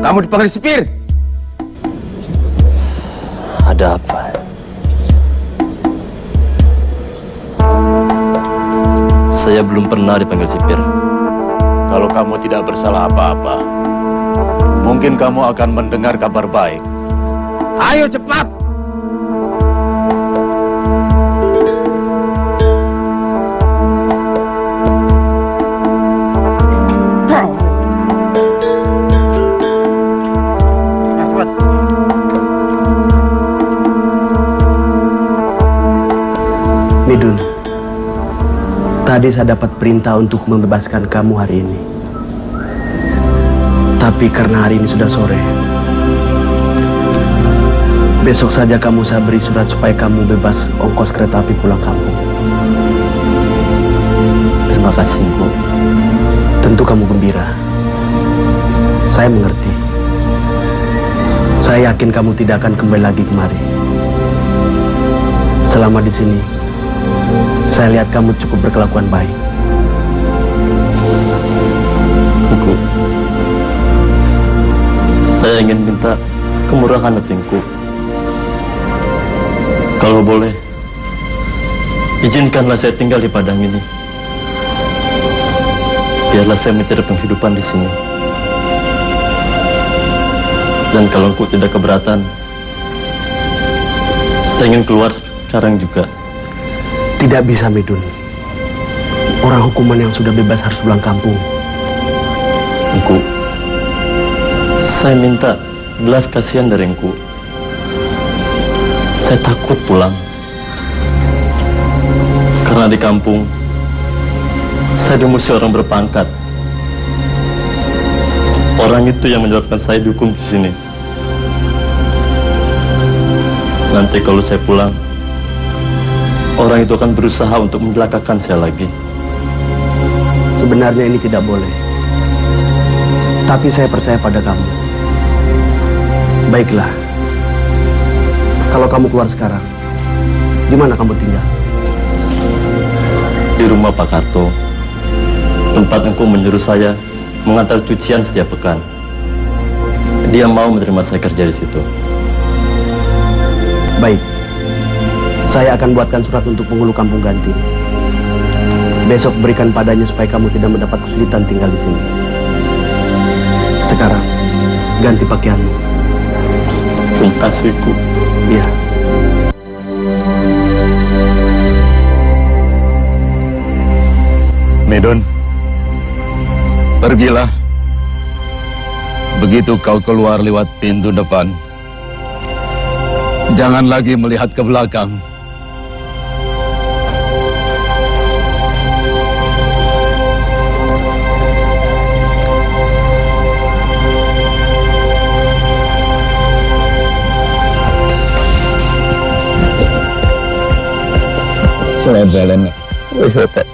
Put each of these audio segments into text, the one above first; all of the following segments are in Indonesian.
Kamu dipanggil sipir. Ada apa? Saya belum pernah dipanggil sipir. Kalau kamu tidak bersalah apa-apa, mungkin kamu akan mendengar kabar baik. Ayo cepat. Midun, tadi saya dapat perintah untuk membebaskan kamu hari ini. Tapi karena hari ini sudah sore, besok saja kamu saya beri surat supaya kamu bebas ongkos kereta api pulang kampung. Terima kasih, Engku. Tentu kamu gembira. Saya mengerti. Saya yakin kamu tidak akan kembali lagi kemari. Selama di sini, saya lihat kamu cukup berkelakuan baik. Engku, saya ingin minta kemurahan hati Engku. Kalau boleh, izinkanlah saya tinggal di Padang ini. Biarlah saya mencari penghidupan di sini. Dan kalau Engku tidak keberatan, saya ingin keluar sekarang juga. Tidak bisa, Midun. Orang hukuman yang sudah bebas harus pulang kampung. Engku, saya minta belas kasihan dari Engku. Saya takut pulang. Karena di kampung, saya dimusuhi orang berpangkat. Orang itu yang menyebabkan saya dihukum di sini. Nanti kalau saya pulang, orang itu akan berusaha untuk mencelakakan saya lagi. Sebenarnya ini tidak boleh. Tapi saya percaya pada kamu. Baiklah. Kalau kamu keluar sekarang, di mana kamu tinggal? Di rumah Pak Karto, tempat Engku menyuruh saya mengantar cucian setiap pekan. Dia mau menerima saya kerja di situ. Baik. Saya akan buatkan surat untuk penghulu kampung ganti. Besok berikan padanya supaya kamu tidak mendapat kesulitan tinggal di sini. Sekarang, ganti pakaianmu. Terima kasih, Ku. Iya. Midun, pergilah. Begitu kau keluar lewat pintu depan, jangan lagi melihat ke belakang. Lebelan. Wis hotek.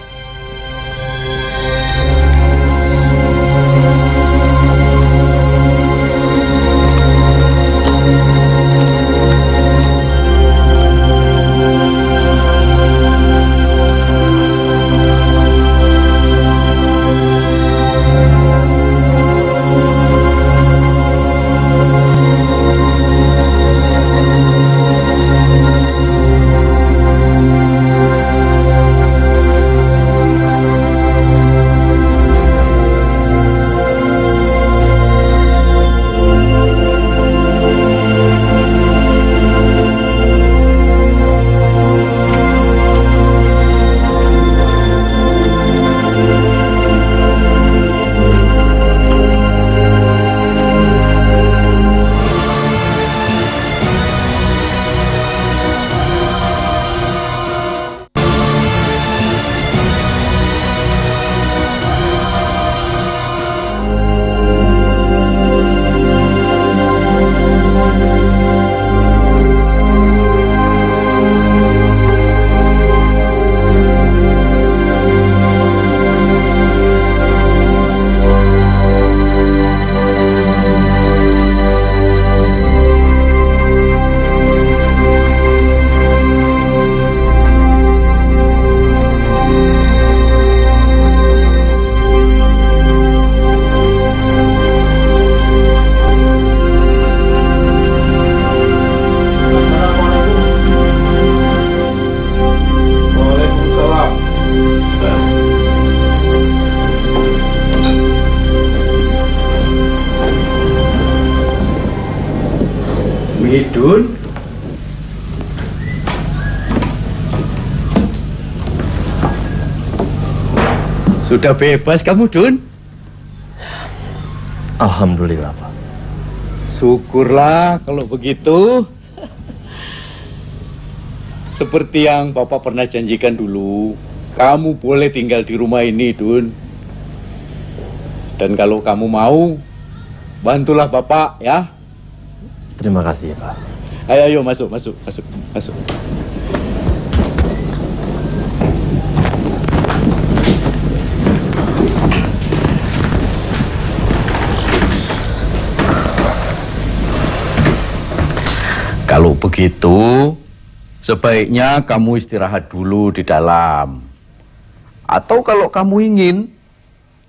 Widun. Sudah bebas kamu, Dun? Alhamdulillah, Pak. Syukurlah kalau begitu. Seperti yang Bapak pernah janjikan dulu, kamu boleh tinggal di rumah ini, Dun. Dan kalau kamu mau, bantulah Bapak, ya. Terima kasih, Pak. Ayo, masuk. Kalau begitu, sebaiknya kamu istirahat dulu di dalam. Atau kalau kamu ingin,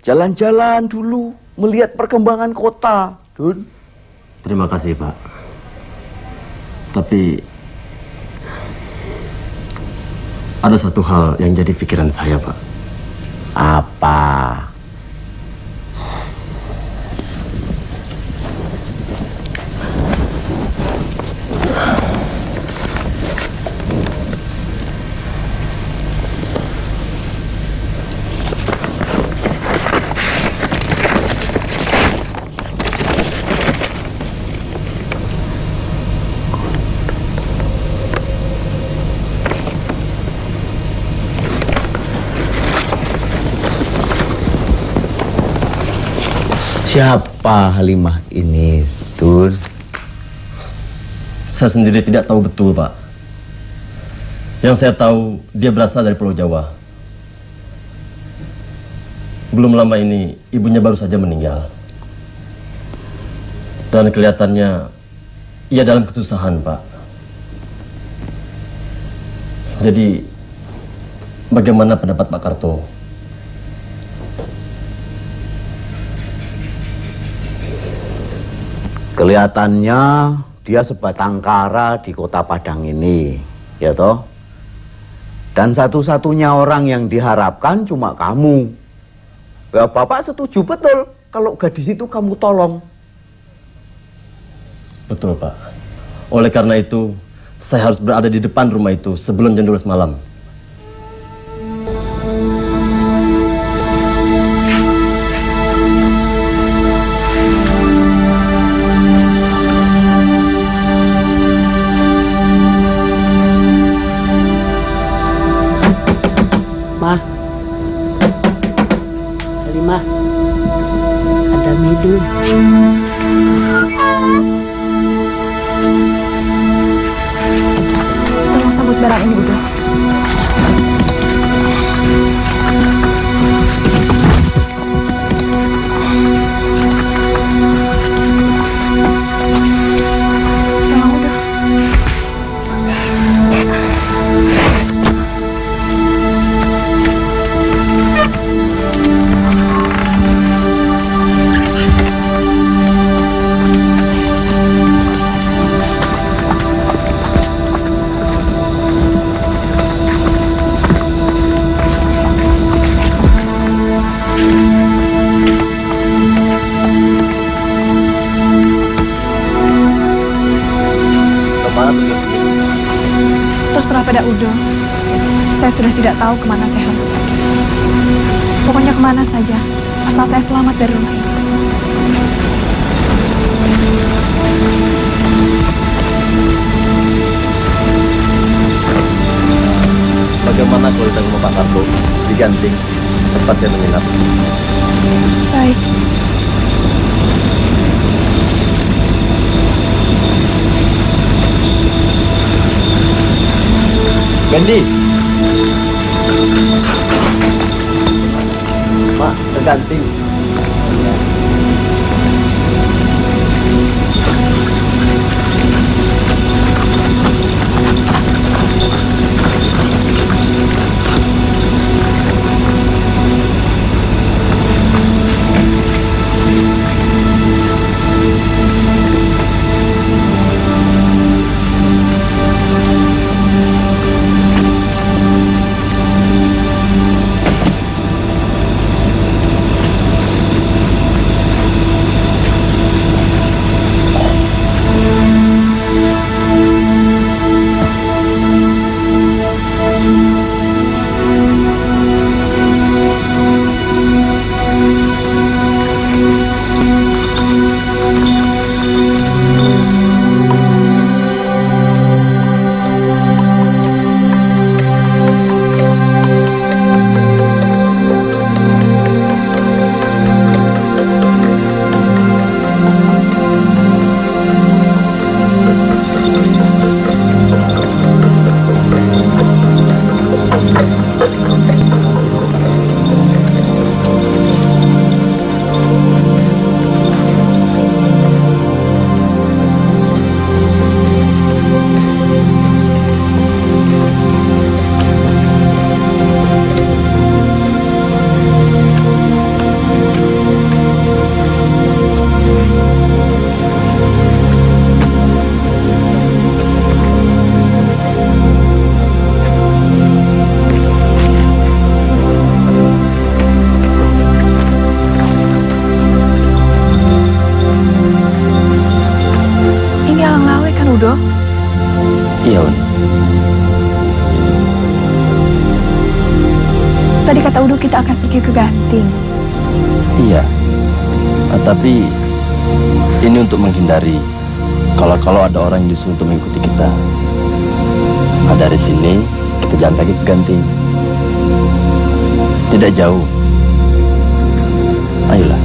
jalan-jalan dulu, melihat perkembangan kota, Dun. Terima kasih, Pak. Tapi ada satu hal yang jadi pikiran saya, Pak. Apa? Siapa Halimah ini, Dun? Saya sendiri tidak tahu betul, Pak. Yang saya tahu, dia berasal dari Pulau Jawa. Belum lama ini, ibunya baru saja meninggal. Dan kelihatannya, ia dalam kesusahan, Pak. Jadi, bagaimana pendapat Pak Karto? Kelihatannya dia sebatang kara di kota Padang ini, ya toh? Dan satu-satunya orang yang diharapkan cuma kamu. Ya, Bapak setuju betul kalau gadis itu kamu tolong. Betul, Pak. Oleh karena itu, saya harus berada di depan rumah itu sebelum jam 12 malam. Mah, Halimah, ada Midun. Tolong sambut barang ini, Udo. Tolong, Udo. Terserah pada Udo. Saya sudah tidak tahu kemana saya harus pergi. Pokoknya kemana saja, asal saya selamat dari rumah ini. Bagaimana kalau kita ke rumah Pak Karto di Ganting, tempat saya menginap? Baik. Gandhi, Pak, ke Ganting. Udo? Iya, Uni. Tadi kata Udo kita akan pergi ke Ganting. Iya. Tapi ini untuk menghindari kalau ada orang yang disuruh untuk mengikuti kita. Nah, dari sini kita jalan kaki ke Ganting. Tidak jauh. Ayolah.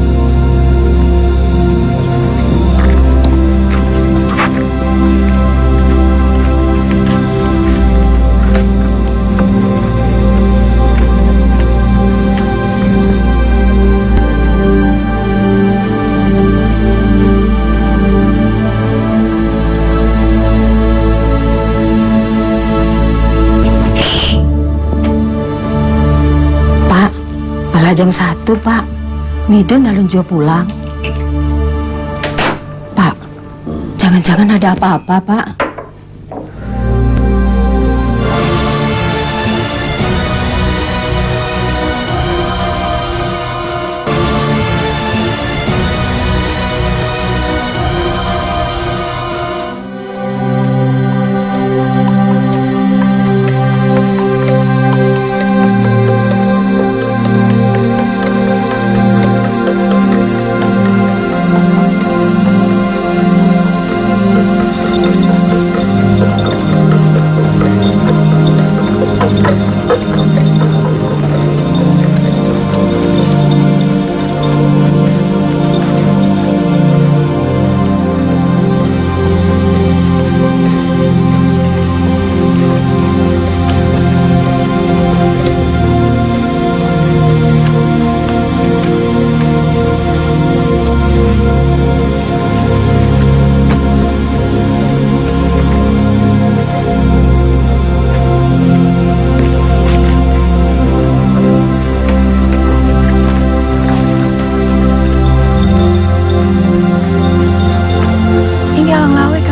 Jam 1, Pak. Midun alun jo pulang. Pak, jangan-jangan ada apa-apa, Pak.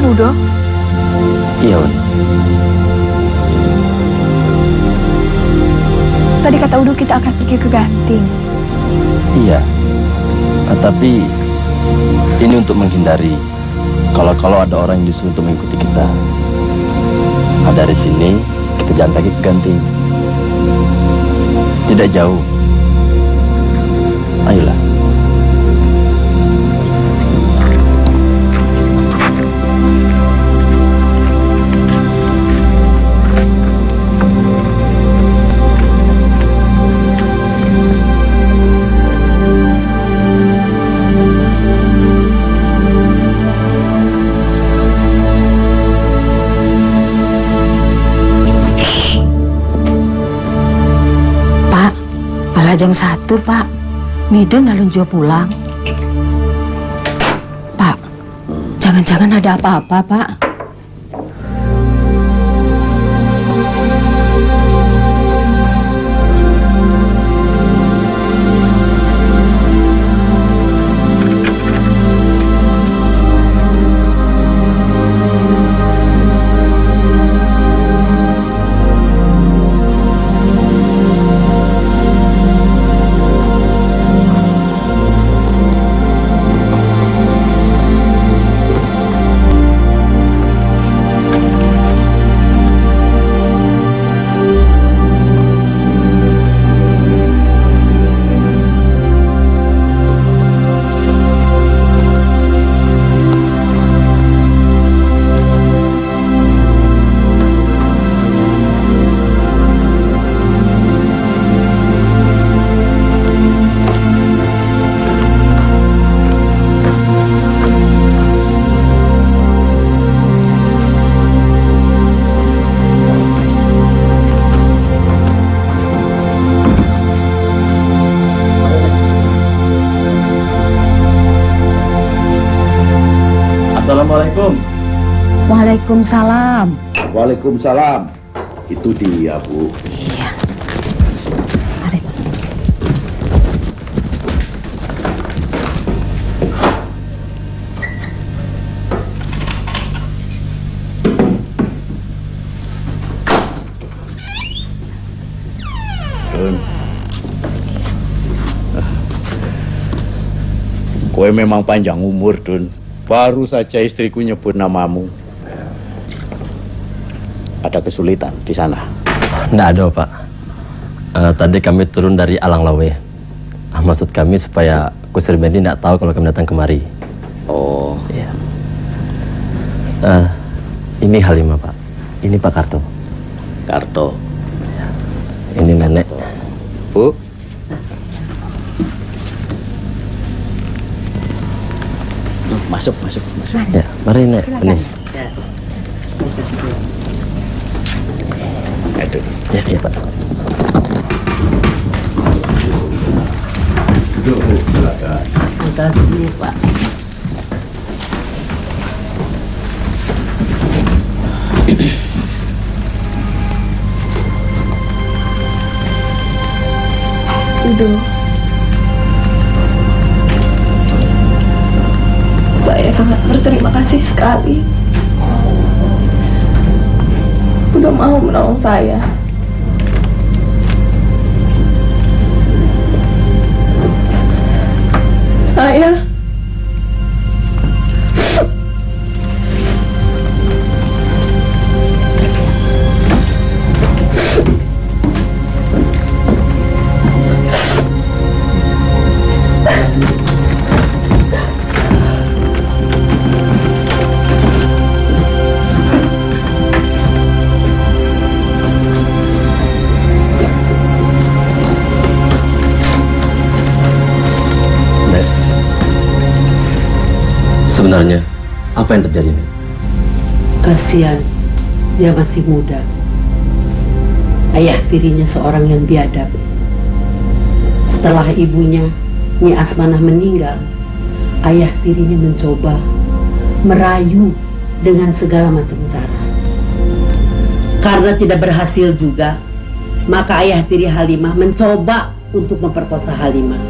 Udo? Iya, Uni. Tadi kata Udo kita akan pergi ke Ganting. Iya. Tapi ini untuk menghindari kalau ada orang yang disuruh untuk mengikuti kita. Nah, dari sini kita jalan kaki ke Ganting. Tidak jauh. Ayolah. Jam 1, Pak. Midun alun jo pulang. Pak, jangan-jangan ada apa-apa, Pak. Assalamualaikum. Waalaikumsalam. Waalaikumsalam. Itu dia, Bu. Iya. Mari. Dun. Kowe memang panjang umur, Dun. Baru saja istriku nyebut namamu. ada kesulitan di sana? Nggak ada, Pak. Tadi kami turun dari Alang Lawe. Maksud kami supaya Kusir Bendi nggak tahu kalau kami datang kemari. Oh, Iya. Ini Halimah, Pak. Ini Pak Karto. Karto. Ini nenek. Bu, masuk. Ya, mari Nek. Ini. Aduh. Ya, iya, Pak. Duduk, Bu. Silakan. Makasih, Pak. Udo, saya sangat berterima kasih sekali. Udah mau menolong saya. Saya Nek. Sebenarnya apa yang terjadi nih? Kasihan, dia masih muda. Ayah tirinya seorang yang biadab. Setelah ibunya, Nyi Asmanah meninggal, ayah tirinya mencoba merayu dengan segala macam cara. Karena tidak berhasil juga, maka ayah tiri Halimah mencoba untuk memperkosa Halimah.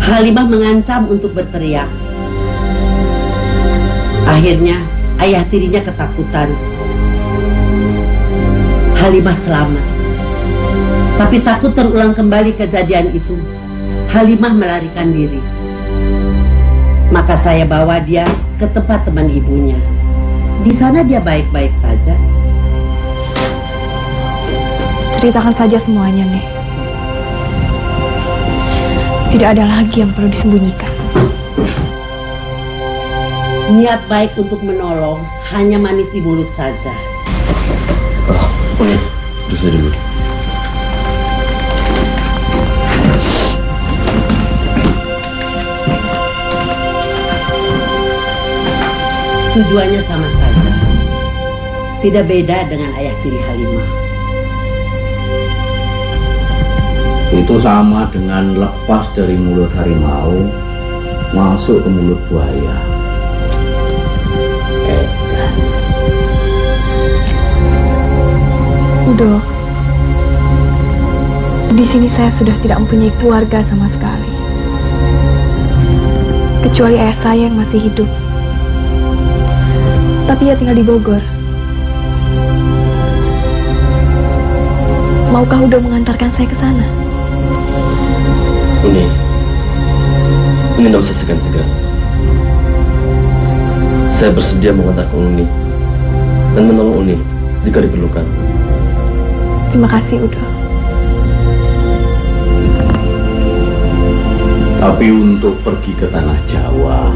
Halimah mengancam untuk berteriak. Akhirnya ayah tirinya ketakutan. Halimah selamat. Tapi takut terulang kembali kejadian itu, Halimah melarikan diri. Maka saya bawa dia ke tempat teman ibunya. Di sana dia baik-baik saja. ceritakan saja semuanya, Nek. Tidak ada lagi yang perlu disembunyikan. Niat baik untuk menolong hanya manis di mulut saja. Terus dulu. Tujuannya sama saja. Tidak beda dengan ayah tiri Halimah. Itu sama dengan lepas dari mulut harimau masuk ke mulut buaya. Udo, di sini saya sudah tidak mempunyai keluarga sama sekali, kecuali ayah saya yang masih hidup. Tapi ia tinggal di Bogor. Maukah Udo mengantarkan saya ke sana? Uni tidak usah segan-segan. Saya bersedia mengantarkan Uni dan menolong Uni jika diperlukan. Terima kasih, Udo. Tapi untuk pergi ke tanah Jawa,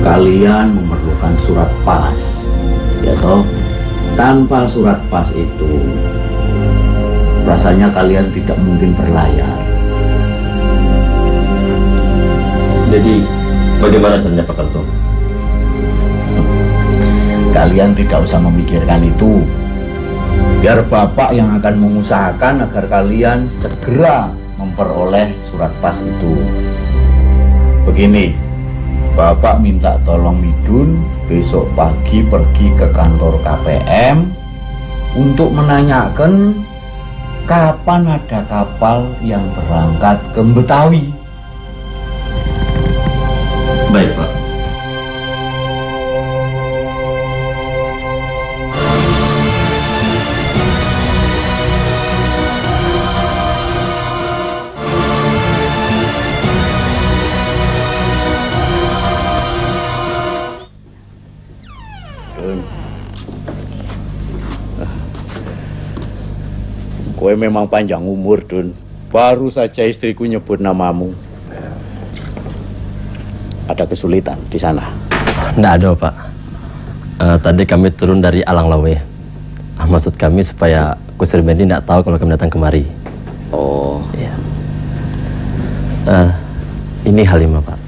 kalian memerlukan surat pas, ya toh? Tanpa surat pas itu, rasanya kalian tidak mungkin berlayar. Jadi, bagaimana caranya Pak Karto? Kalian tidak usah memikirkan itu. Biar Bapak yang akan mengusahakan agar kalian segera memperoleh surat pas itu. Begini, Bapak minta tolong Midun besok pagi pergi ke kantor KPM untuk menanyakan kapan ada kapal yang berangkat ke Betawi. Baik, Pak. Kowe memang panjang umur, Dun. Baru saja istriku nyebut namamu. Ada kesulitan di sana? Nggak ada, Pak. Tadi kami turun dari Alang Lawe. Maksud kami supaya Kusir Bendi nggak tahu kalau kami datang kemari. Oh. Iya. Ini Halimah, Pak.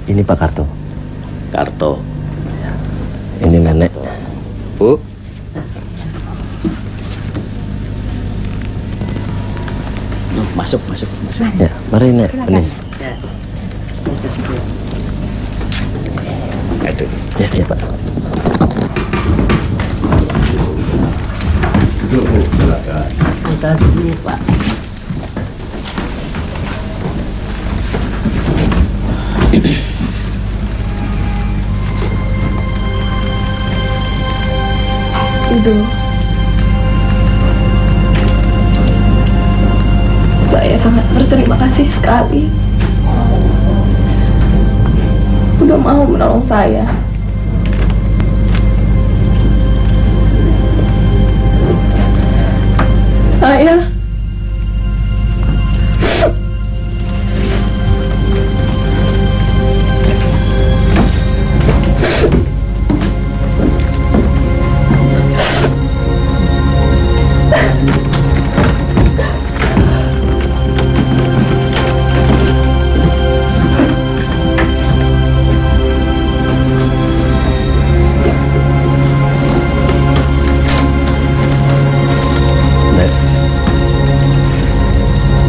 Ini Pak Karto. Karto. Ini nenek. Bu. Masuk. Ya, mari Nek. Ini. Aduh. Ya, Pak. Duduk, Bu. Silakan. Makasih, Pak. Udo, saya sangat berterima kasih sekali. Udah mau menolong saya. Saya Nek.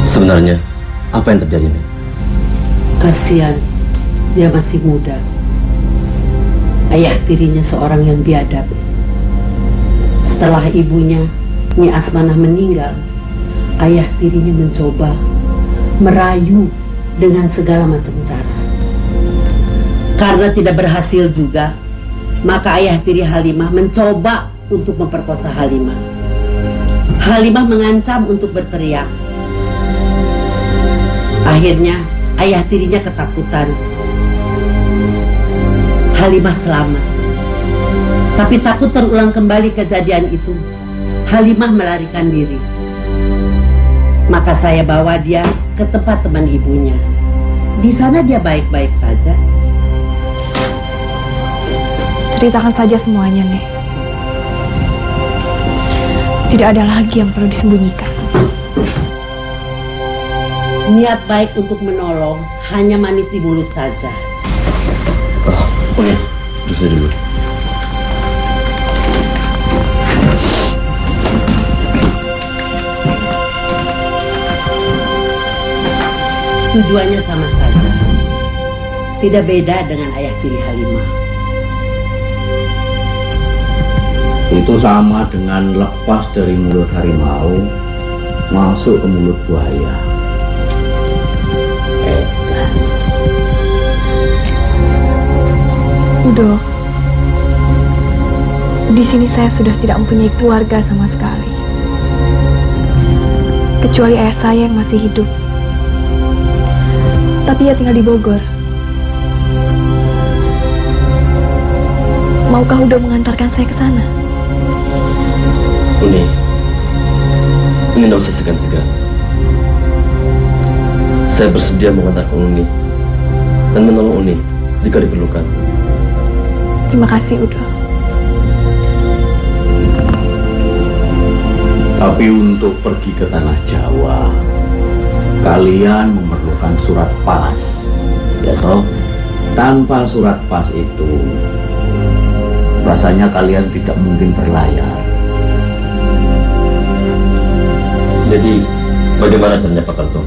Sebenarnya apa yang terjadi, Nek? Kasihan, dia masih muda. Ayah tirinya seorang yang biadab. Setelah ibunya, Nyi Asmanah meninggal, ayah tirinya mencoba merayu dengan segala macam cara. Karena tidak berhasil juga, maka ayah tiri Halimah mencoba untuk memperkosa Halimah. Halimah mengancam untuk berteriak. Akhirnya ayah tirinya ketakutan. Halimah selamat. Tapi takut terulang kembali kejadian itu, Halimah melarikan diri. Maka saya bawa dia ke tempat teman ibunya. Di sana dia baik-baik saja. ceritakan saja semuanya, Nek. Tidak ada lagi yang perlu disembunyikan. Niat baik untuk menolong hanya manis di mulut saja. Oh ya, bisa dulu. Tujuannya sama saja. Tidak beda dengan ayah tiri Halimah. Itu sama dengan lepas dari mulut harimau masuk ke mulut buaya. Udo, di sini saya sudah tidak mempunyai keluarga sama sekali, kecuali ayah saya yang masih hidup. Tapi ia tinggal di Bogor. Maukah Udo mengantarkan saya ke sana? Uni, ini tidak usah segan-segan. Saya bersedia mengantarkan Uni dan menolong Uni jika diperlukan. Terima kasih, Udo. Tapi untuk pergi ke tanah Jawa, kalian memerlukan surat pas, ya toh? Tanpa surat pas itu, rasanya kalian tidak mungkin berlayar. Jadi, bagaimana caranya Pak Karto?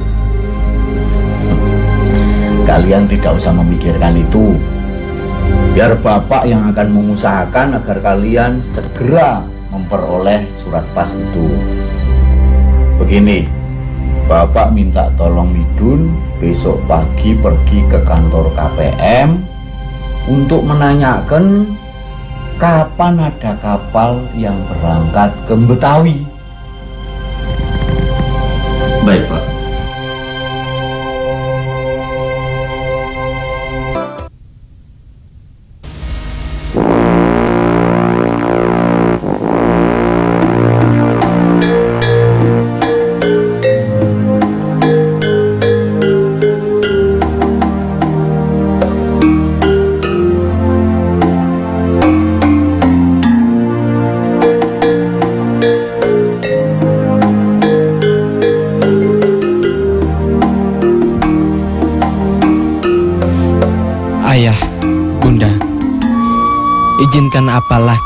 Kalian tidak usah memikirkan itu. Biar Bapak yang akan mengusahakan agar kalian segera memperoleh surat pas itu. Begini, Bapak minta tolong Midun besok pagi pergi ke kantor KPM untuk menanyakan kapan ada kapal yang berangkat ke Betawi. Baik, Pak.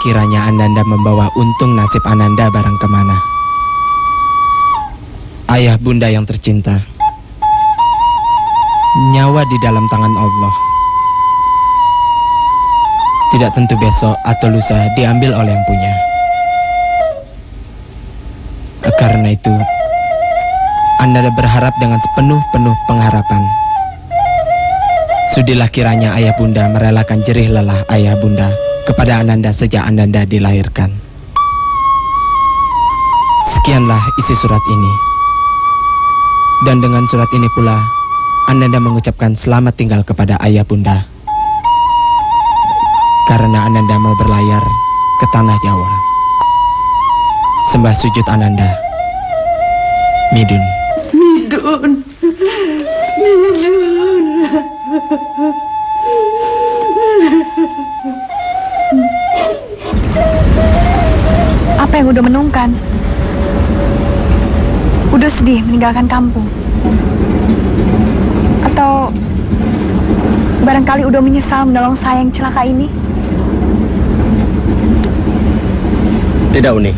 kiranya Ananda membawa untung nasib Ananda barang kemana. Ayah bunda yang tercinta, nyawa di dalam tangan Allah. Tidak tentu besok atau lusa diambil oleh yang punya. Karena itu, Ananda berharap dengan sepenuh-penuh pengharapan. Sudilah kiranya ayah bunda merelakan jerih lelah ayah bunda kepada Ananda sejak Ananda dilahirkan. Sekianlah isi surat ini. Dan dengan surat ini pula, Ananda mengucapkan selamat tinggal kepada ayah bunda. Karena Ananda mau berlayar ke tanah Jawa. Sembah sujud Ananda. Midun. Midun. Apa yang Udo menungkan? Udo sedih meninggalkan kampung? Atau barangkali Udo menyesal menolong saya yang celaka ini? Tidak, Uni.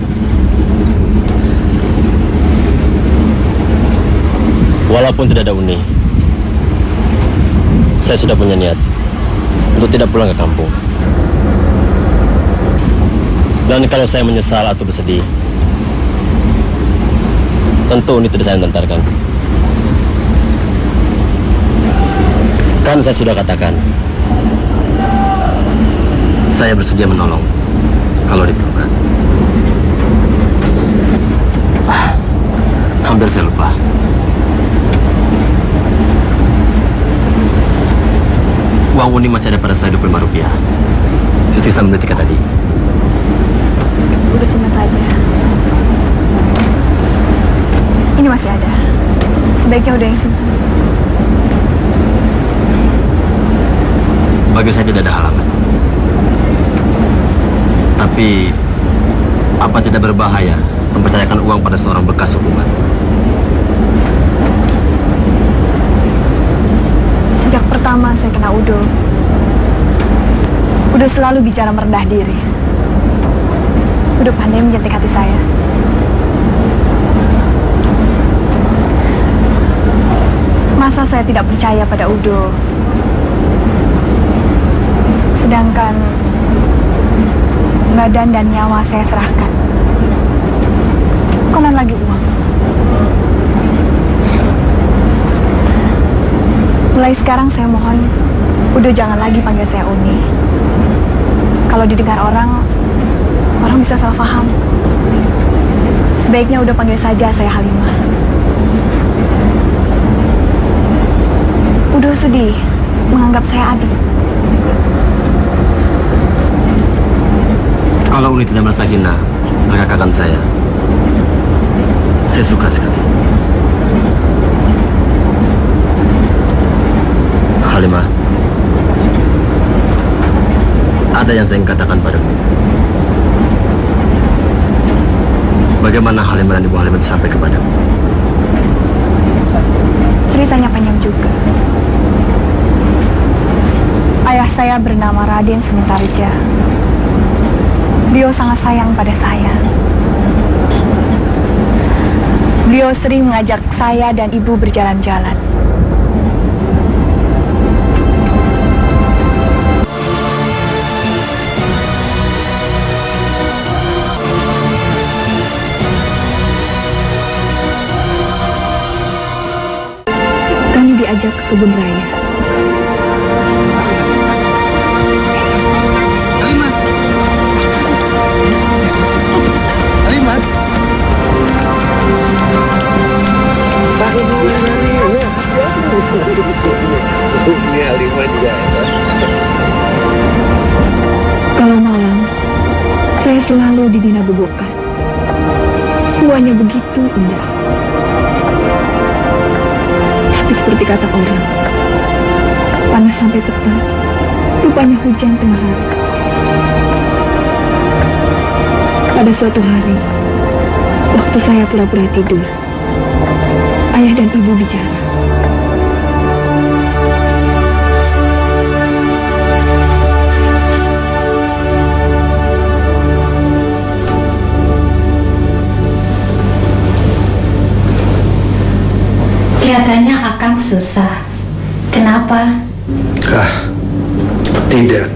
Walaupun tidak ada Uni, saya sudah punya niat untuk tidak pulang ke kampung. Dan kalau saya menyesal atau bersedih, tentu Uni tidak saya mengantarkan. Kan saya sudah katakan, saya bersedia menolong kalau diperlukan. Hampir saya lupa. Uang Uni masih ada pada saya 25 rupiah. Sisa membeli tiket tadi. Udah simpan saja. Ini masih ada. Sebaiknya udah yang simpan. Bagi saya tidak ada halangan. Tapi apa tidak berbahaya mempercayakan uang pada seorang bekas hukuman? Sejak pertama saya kenal Udo selalu bicara merendah diri. Udo pandai menjentik hati saya. Masa saya tidak percaya pada Udo? Sedangkan badan dan nyawa saya serahkan. Konon lagi uang. Mulai sekarang saya mohon, Udo jangan lagi panggil saya Uni. Kalau didengar orang bisa salah paham. Sebaiknya Udo panggil saja saya Halimah. Udo sedih menganggap saya adik. Kalau Uni tidak merasa hina mengatakan saya suka sekali. Halimah, ada yang saya ingin katakan padamu. Bagaimana Halimah dan Ibu Halimah sampai kepadamu? Ceritanya panjang juga. Ayah saya bernama Raden Sumintarja. Beliau sangat sayang pada saya. Beliau sering mengajak saya dan ibu berjalan-jalan. Kami diajak ke kebun raya. Kalau malam, saya selalu dibina bobokan. Semuanya begitu indah. Tapi seperti kata orang, panas sampai petang, rupanya hujan tengah hari. Pada suatu hari, waktu saya pura-pura tidur, ayah dan ibu bicara. Katanya Akang susah. Kenapa? Tidak.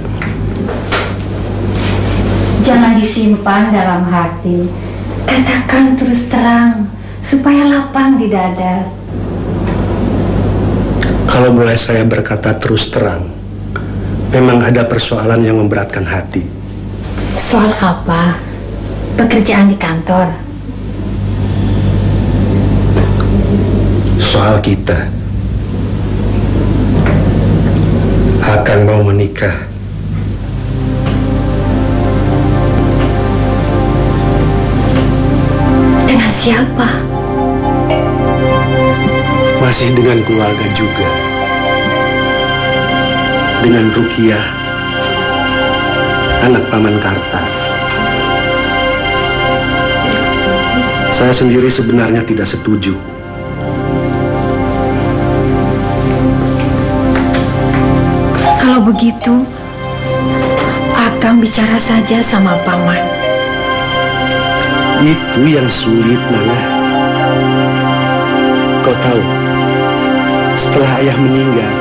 Jangan disimpan dalam hati. Katakan terus terang supaya lapang di dada. Kalau mulai saya berkata terus terang, memang ada persoalan yang memberatkan hati. Soal apa? Pekerjaan di kantor. Soal kita. Akang mau menikah. Dengan siapa? Masih dengan keluarga juga. Dengan Rukiah, anak Paman Karta. Saya sendiri sebenarnya tidak setuju. Kalau begitu, Akang bicara saja sama Paman. Itu yang sulit, Nana. Kau tahu, setelah ayah meninggal,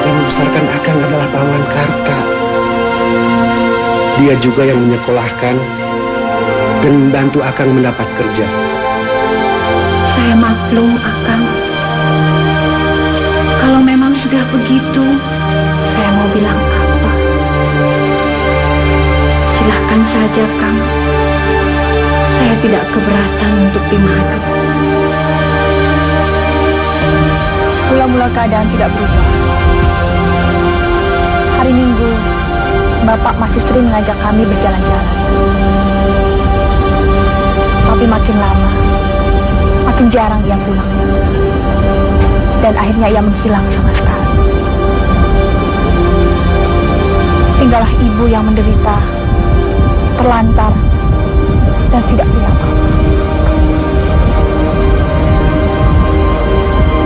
yang membesarkan Akang adalah Paman Karta. Dia juga yang menyekolahkan dan membantu Akang mendapat kerja. Saya maklum, Akang. Kalau memang sudah begitu, saya mau bilang apa? Silahkan saja, Kang. Saya tidak keberatan untuk dimadu. Mula-mula keadaan tidak berubah. Hari Minggu, Bapak masih sering mengajak kami berjalan-jalan. Tapi makin lama, makin jarang ia pulang. Dan akhirnya ia menghilang sama sekali. Tinggallah ibu yang menderita, terlantar, dan tidak punya apa-apa.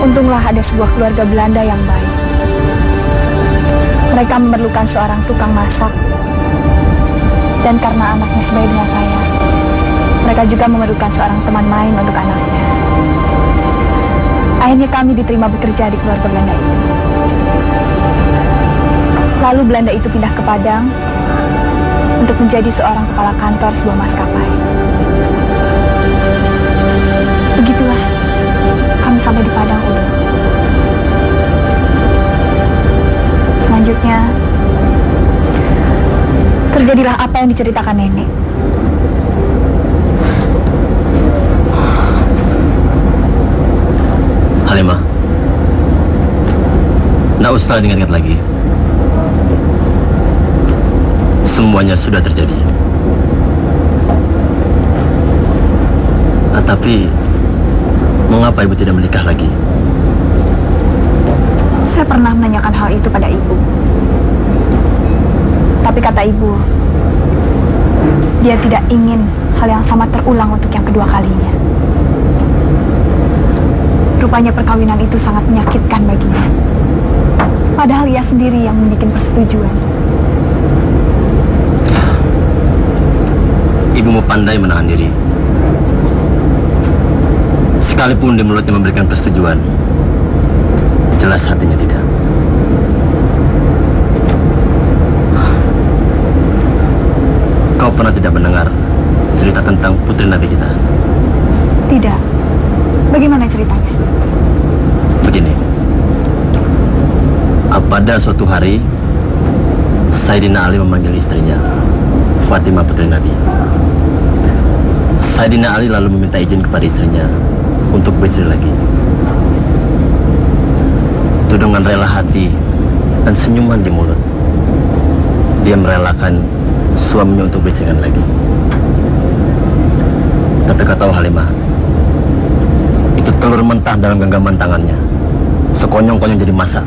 Untunglah ada sebuah keluarga Belanda yang baik. Mereka memerlukan seorang tukang masak. Dan karena anaknya sebaya dengan saya, mereka juga memerlukan seorang teman main untuk anaknya. Akhirnya kami diterima bekerja di keluarga Belanda itu. Lalu Belanda itu pindah ke Padang untuk menjadi seorang kepala kantor sebuah maskapai. Begitulah kami sampai di Padang, Udo. Selanjutnya terjadilah apa yang diceritakan nenek. Halimah, nggak usah diingat-ingat lagi. Semuanya sudah terjadi. Tapi mengapa ibu tidak menikah lagi? Saya pernah menanyakan hal itu pada ibu. Tapi kata ibu, dia tidak ingin hal yang sama terulang untuk yang kedua kalinya. Rupanya perkawinan itu sangat menyakitkan baginya. Padahal ia sendiri yang membuat persetujuan. Ibumu pandai menahan diri. Sekalipun di mulutnya memberikan persetujuan, jelas hatinya tidak. Kau pernah tidak mendengar cerita tentang putri Nabi kita? Tidak. Bagaimana ceritanya? Begini. Pada suatu hari, Sayyidina Ali memanggil istrinya, Fatimah putri Nabi. Sayyidina Ali lalu meminta izin kepada istrinya untuk beristri lagi. Itu dengan rela hati dan senyuman di mulut, dia merelakan suaminya untuk beristrikan lagi. Tapi kau tahu Halimah, itu telur mentah dalam genggaman tangannya, sekonyong-konyong jadi masak.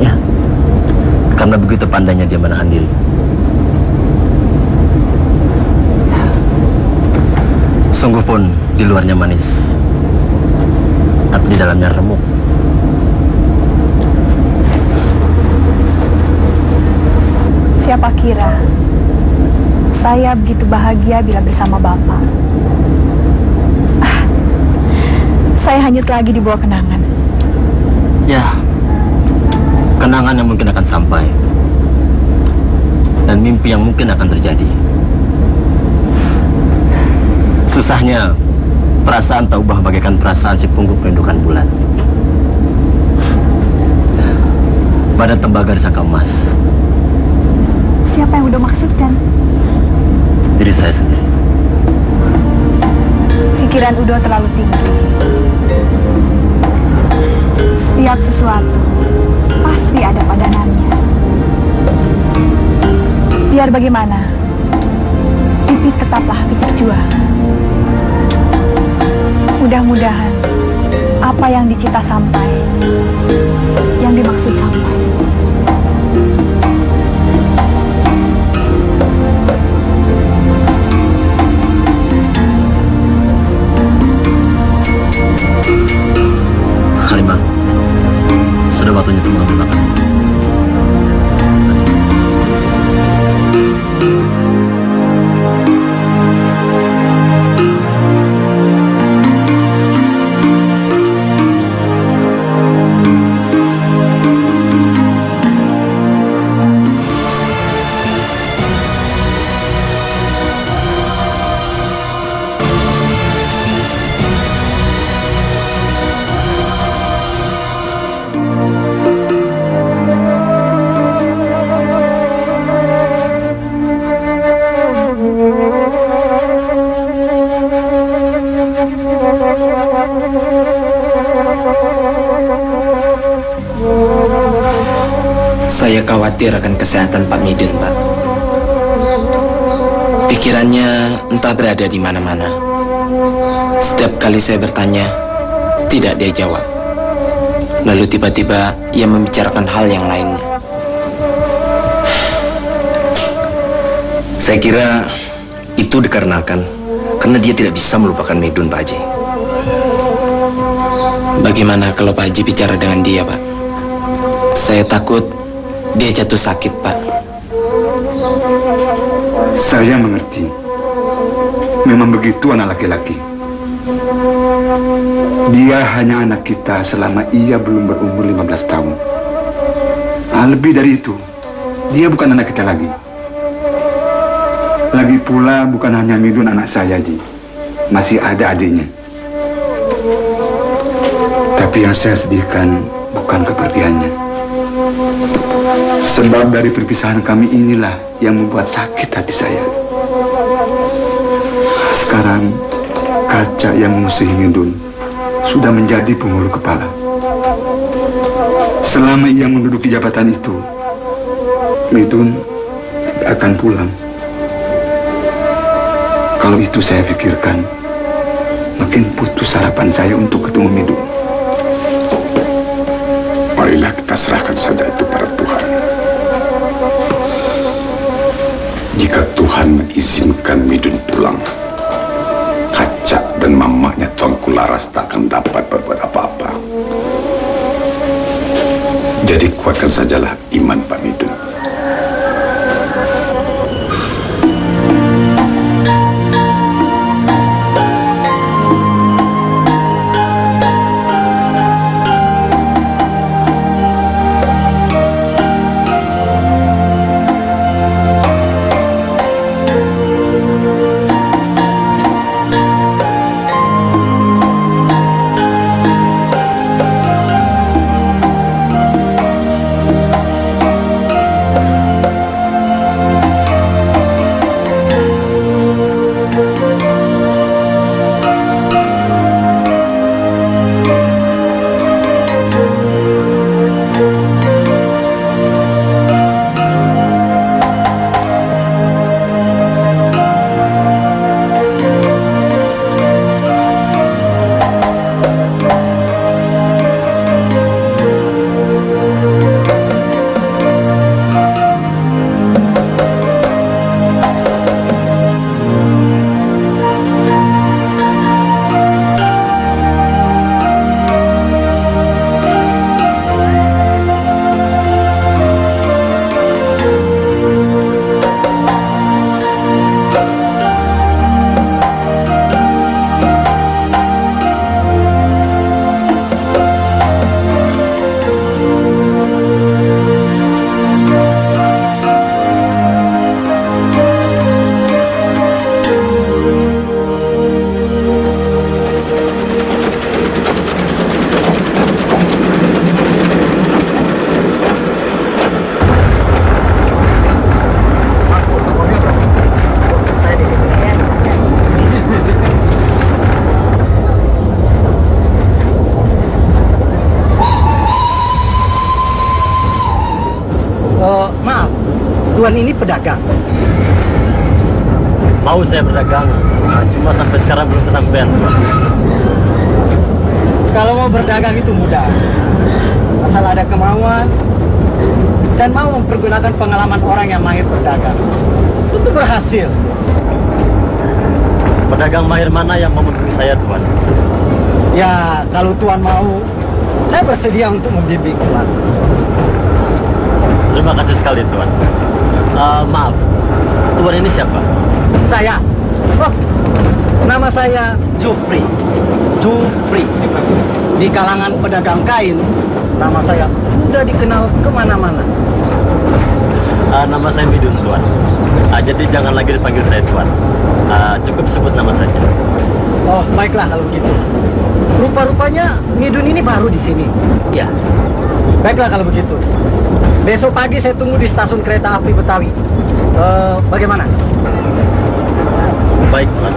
Ya, karena begitu pandainya dia menahan diri. Sungguh pun di luarnya manis, tapi di dalamnya remuk. Siapa kira saya begitu bahagia bila bersama Bapak. Saya hanyut lagi di bawah kenangan. Ya, kenangan yang mungkin akan sampai. Dan mimpi yang mungkin akan terjadi. Susahnya, perasaan tak ubah bagaikan perasaan si pungguk merindukan bulan. Badan tembaga disangka emas. Siapa yang udah maksudkan? Diri saya sendiri. Pikiran Udo terlalu tinggi. Setiap sesuatu pasti ada padanannya. Biar bagaimana, Pipit tetaplah Pipit Juang. Mudah-mudahan apa yang dicita sampai, yang dimaksud sampai. Halimah, sudah waktunya untuk mengambil makan. Saya khawatir akan kesehatan Pak Midun, Pak. Pikirannya entah berada di mana-mana. Setiap kali saya bertanya, tidak dia jawab. Lalu tiba-tiba ia membicarakan hal yang lainnya. Saya kira itu dikarenakan karena dia tidak bisa melupakan Midun, Pak Haji. Bagaimana kalau Pak Haji bicara dengan dia, Pak? Saya takut dia jatuh sakit, Pak. Saya mengerti. Memang begitu anak laki-laki. Dia hanya anak kita selama ia belum berumur 15 tahun. Lebih dari itu, dia bukan anak kita lagi. Lagi pula bukan hanya Midun anak saya, Ji. Masih ada adiknya. Tapi yang saya sedihkan bukan kepergiannya. Sebab dari perpisahan kami inilah yang membuat sakit hati saya. Sekarang kaca yang memusuhi Midun sudah menjadi pengulu kepala. Selama ia menduduki jabatan itu, Midun tidak akan pulang. Kalau itu saya pikirkan, makin putus harapan saya untuk ketemu Midun. Marilah kita serahkan saja itu pada Tuhan. Jika Tuhan mengizinkan Midun pulang, Kaca dan mamanya Tuanku Laras tak akan dapat berbuat apa-apa. Jadi kuatkan sajalah iman Pak Midun. ini pedagang? Mau saya berdagang, cuma sampai sekarang belum kesampaian, Tuan. Kalau mau berdagang itu mudah. Asal ada kemauan dan mau mempergunakan pengalaman orang yang mahir berdagang. Tentu berhasil. Pedagang mahir mana yang memenuhi saya, Tuan? Ya, kalau Tuan mau, saya bersedia untuk membimbing Tuan. Terima kasih sekali, Tuan. Maaf, Tuan ini siapa? Saya. Oh, nama saya Jupri. Jupri. Di kalangan pedagang kain, nama saya sudah dikenal kemana-mana. Nama saya Midun, Tuan. Jadi jangan lagi dipanggil saya Tuan. Cukup sebut nama saja. Oh, baiklah kalau begitu. Rupa-rupanya Midun ini baru di sini. Ya. Baiklah kalau begitu. Besok pagi saya tunggu di stasiun kereta api Betawi. Bagaimana? Baik, Tuan.